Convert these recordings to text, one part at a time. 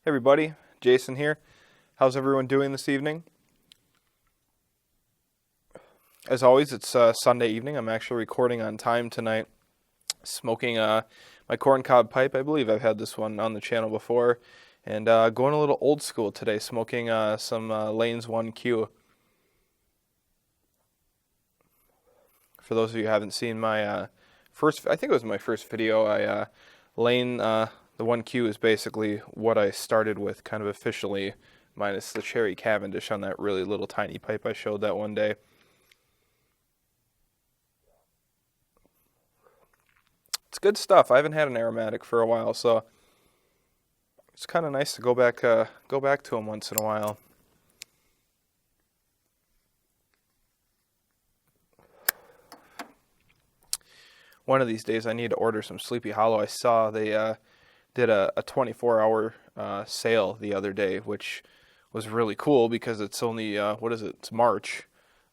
Hey everybody, Jason here. How's everyone doing this evening? As always, it's Sunday evening. I'm actually recording on time tonight, smoking my corncob pipe. I believe I've had this one on the channel before, and going a little old school today, smoking some Lane's 1Q. For those of you who haven't seen my I think it was my first video, Lane, the 1Q is basically what I started with kind of officially, minus the Cherry Cavendish on that really little tiny pipe I showed that one day. It's good stuff. I haven't had an aromatic for a while, so it's kind of nice to go back to them once in a while. One of these days I need to order some Sleepy Hollow. I saw they did a 24-hour sale the other day, which was really cool because it's only, what is it? It's March.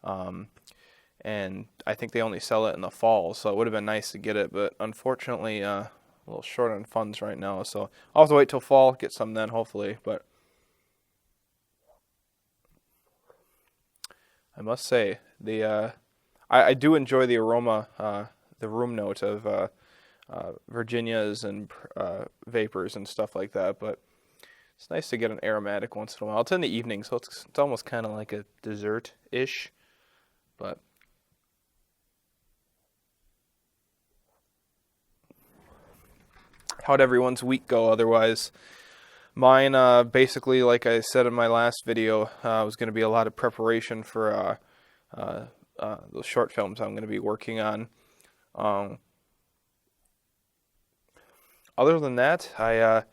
And I think they only sell it in the fall, so it would have been nice to get it, but unfortunately, a little short on funds right now, so I'll have to wait till fall, get some then, hopefully, but I must say, I do enjoy the aroma, the room note of Virginias and vapors and stuff like that, but it's nice to get an aromatic once in a while. It's in the evening, so it's almost kind of like a dessert-ish, but how'd everyone's week go otherwise? Mine, basically, like I said in my last video, was going to be a lot of preparation for those short films I'm going to be working on. Other than that, I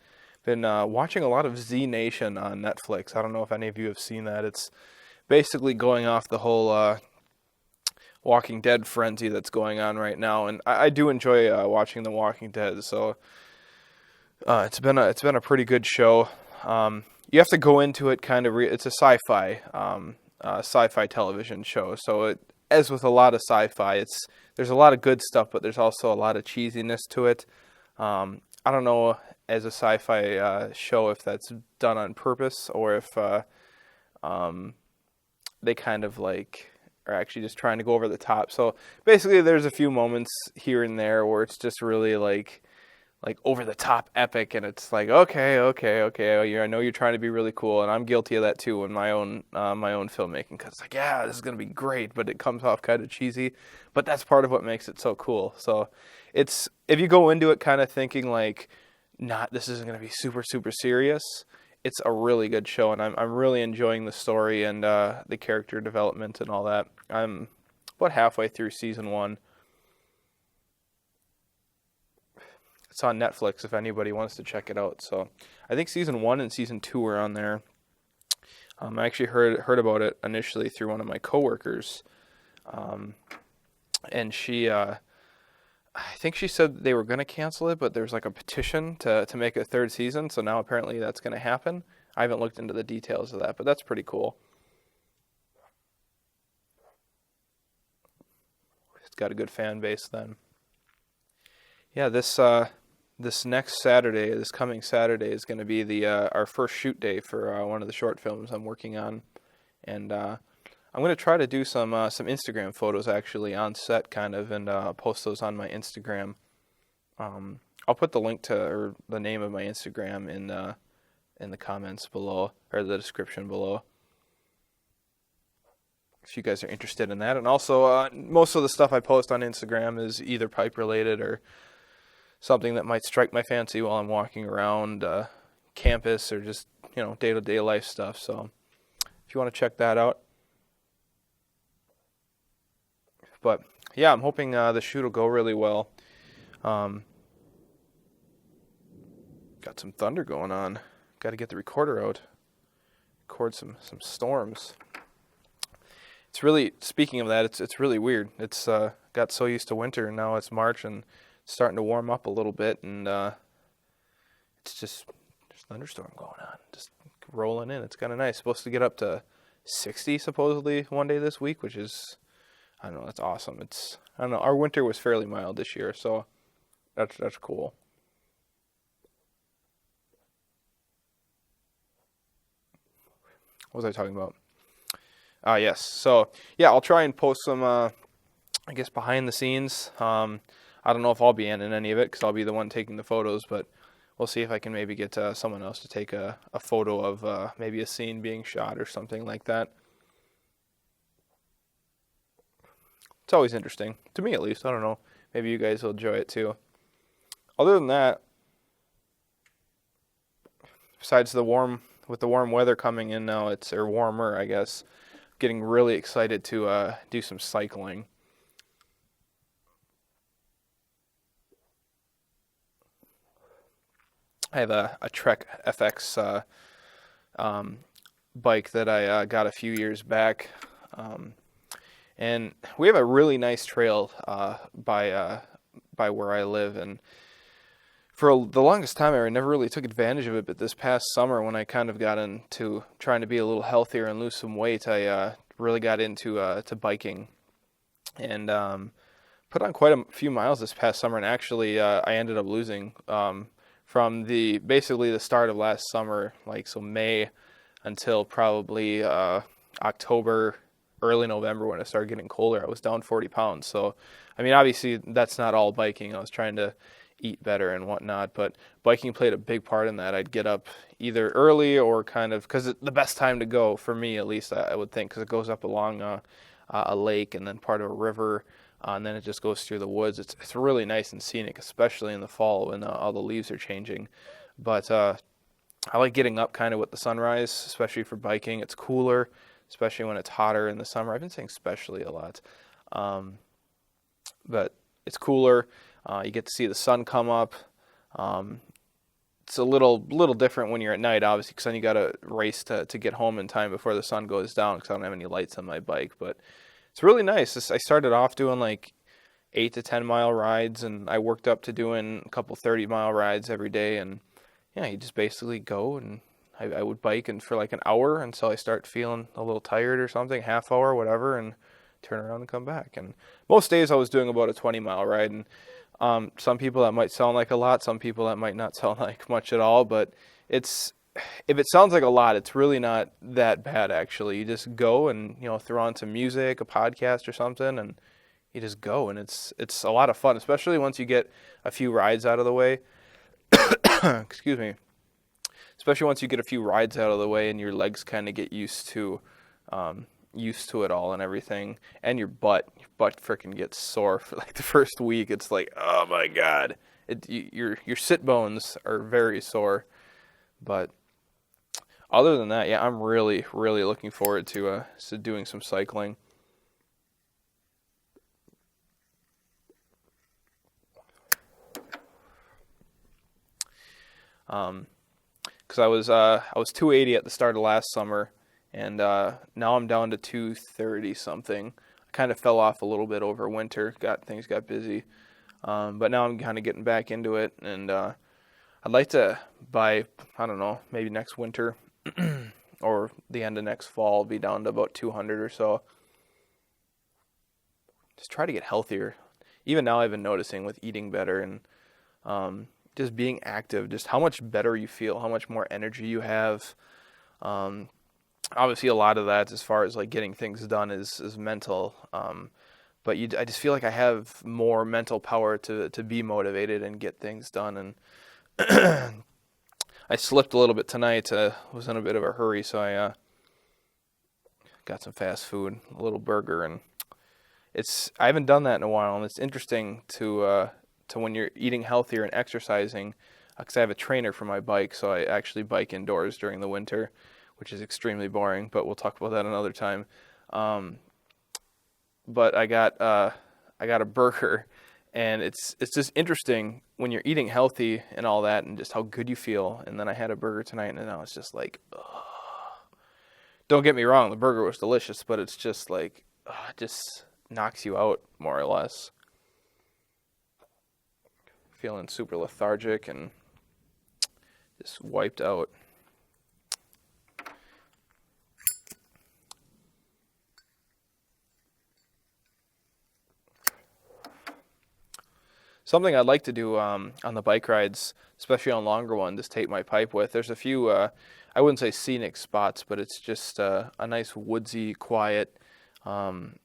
been watching a lot of Z Nation on Netflix. I don't know if any of you have seen that. It's basically going off the whole Walking Dead frenzy that's going on right now, and I do enjoy watching The Walking Dead. So it's been a pretty good show. You have to go into it kind of. It's a sci-fi television show. So as with a lot of sci-fi, there's a lot of good stuff, but there's also a lot of cheesiness to it. I don't know as a sci-fi show if that's done on purpose or if they kind of like are actually just trying to go over the top. So basically, there's a few moments here and there where it's just really like over the top epic, and it's like okay, I know you're trying to be really cool, and I'm guilty of that too in my own filmmaking, because it's like, yeah, this is gonna be great, but it comes off kind of cheesy. But that's part of what makes it so cool. So it's, if you go into it kind of thinking like, this isn't gonna be super serious, it's a really good show, and I'm really enjoying the story and the character development and all that. I'm about halfway through season 1. It's on Netflix if anybody wants to check it out. So I think season 1 and season 2 are on there. I actually heard about it initially through one of my coworkers, and she, I think she said they were going to cancel it, but there's like a petition to make a 3rd season. So now apparently that's going to happen. I haven't looked into the details of that, but that's pretty cool. It's got a good fan base then. Yeah, this next Saturday, this coming Saturday, is going to be the our first shoot day for one of the short films I'm working on, and I'm going to try to do some Instagram photos actually on set, kind of, and post those on my Instagram. I'll put the link to, or the name of my Instagram in the comments below, or the description below, if you guys are interested in that. And also, most of the stuff I post on Instagram is either pipe related or something that might strike my fancy while I'm walking around campus, or just, day-to-day life stuff. So if you want to check that out. But yeah, I'm hoping the shoot will go really well. Got some thunder going on. Got to get the recorder out. Record some storms. It's really, speaking of that, it's really weird. It's got so used to winter, and now it's March and it's starting to warm up a little bit, and it's just there's a thunderstorm going on, just rolling in. It's kind of nice. Supposed to get up to 60 supposedly one day this week, which is, I don't know, that's awesome. I don't know, our winter was fairly mild this year, so that's cool. What was I talking about? Yes. So yeah, I'll try and post some, I guess, behind the scenes. I don't know if I'll be in any of it because I'll be the one taking the photos, but we'll see if I can maybe get someone else to take a photo of maybe a scene being shot or something like that. It's always interesting, to me at least. I don't know. Maybe you guys will enjoy it too. Other than that, besides with the warm weather coming in now, or warmer, I guess, getting really excited to do some cycling. I have a Trek FX bike that I got a few years back, and we have a really nice trail by where I live. And for the longest time, I never really took advantage of it. But this past summer, when I kind of got into trying to be a little healthier and lose some weight, I really got into to biking, and put on quite a few miles this past summer. And actually, I ended up losing from basically the start of last summer, like so May until probably October, early November when it started getting colder. I was down 40 pounds. So, I mean, obviously that's not all biking. I was trying to eat better and whatnot, but biking played a big part in that. I'd get up either early or kind of, because the best time to go, for me at least, I would think, because it goes up along a lake and then part of a river, and then it just goes through the woods. It's really nice and scenic, especially in the fall when all the leaves are changing. But I like getting up kind of with the sunrise, especially for biking. It's cooler, especially when it's hotter in the summer. I've been saying especially a lot. But it's cooler. You get to see the sun come up. It's a little different when you're at night, obviously, because then you got to race to get home in time before the sun goes down, because I don't have any lights on my bike. But it's really nice. I started off doing like 8 to 10 mile rides, and I worked up to doing a couple 30-mile rides every day. And yeah, you just basically go, and I would bike and for like an hour until I start feeling a little tired or something, half hour, whatever, and turn around and come back. And most days I was doing about a 20-mile ride. And some people that might sound like a lot, some people that might not sound like much at all, but if it sounds like a lot, it's really not that bad actually. You just go and, throw on some music, a podcast or something, and you just go, and it's a lot of fun, especially once you get a few rides out of the way. Excuse me. Especially once you get a few rides out of the way and your legs kind of get used to it all and everything, and your butt freaking gets sore for like the first week. It's like, oh my god, your sit bones are very sore. But other than that, yeah, I'm really looking forward to doing some cycling. Because I was 280 at the start of last summer, and now I'm down to 230 something. I kind of fell off a little bit over winter. Things got busy, but now I'm kind of getting back into it, and I'd like to by, I don't know, maybe next winter or the end of next fall, be down to about 200 or so. Just try to get healthier. Even now, I've been noticing with eating better and just being active, just how much better you feel, how much more energy you have. Obviously, a lot of that, as far as like getting things done, is mental. But I just feel like I have more mental power to be motivated and get things done. And I slipped a little bit tonight. Was in a bit of a hurry, so I got some fast food, a little burger, and I haven't done that in a while, and it's interesting to when you're eating healthier and exercising, because I have a trainer for my bike, so I actually bike indoors during the winter, which is extremely boring, but we'll talk about that another time. But I got a burger, and it's just interesting when you're eating healthy and all that, and just how good you feel. And then I had a burger tonight, and now it's just like, ugh. Don't get me wrong, the burger was delicious, but it's just like, it just knocks you out more or less. Feeling super lethargic and just wiped out. Something I'd like to do on the bike rides, especially on longer ones, is take my pipe with. There's a few, I wouldn't say scenic spots, but it's just a nice woodsy, quiet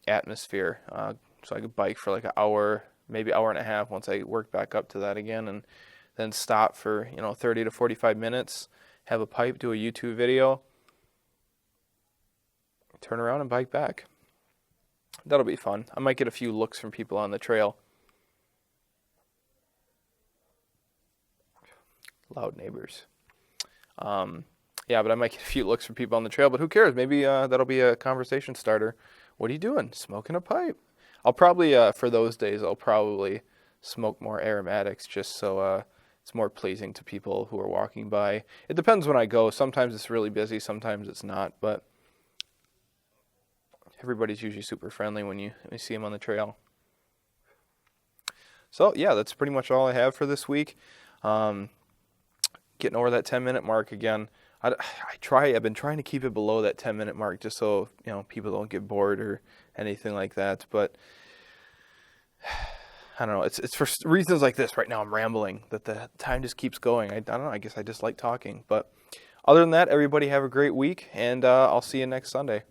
atmosphere. So I could bike for like an hour, maybe hour and a half once I work back up to that again, and then stop for 30 to 45 minutes, have a pipe, do a YouTube video, turn around and bike back. That'll be fun. I might get a few looks from people on the trail. Loud neighbors. Yeah, but I might get a few looks from people on the trail, but who cares? Maybe that'll be a conversation starter. What are you doing? Smoking a pipe. I'll probably, for those days, I'll probably smoke more aromatics just so it's more pleasing to people who are walking by. It depends when I go. Sometimes it's really busy, sometimes it's not, but everybody's usually super friendly when you see them on the trail. So yeah, that's pretty much all I have for this week. Getting over that 10-minute mark again. I've been trying to keep it below that 10-minute mark just so people don't get bored or anything like that. But I don't know. It's for reasons like this. Right now I'm rambling that the time just keeps going. I don't know. I guess I just like talking. But other than that, everybody have a great week, and I'll see you next Sunday.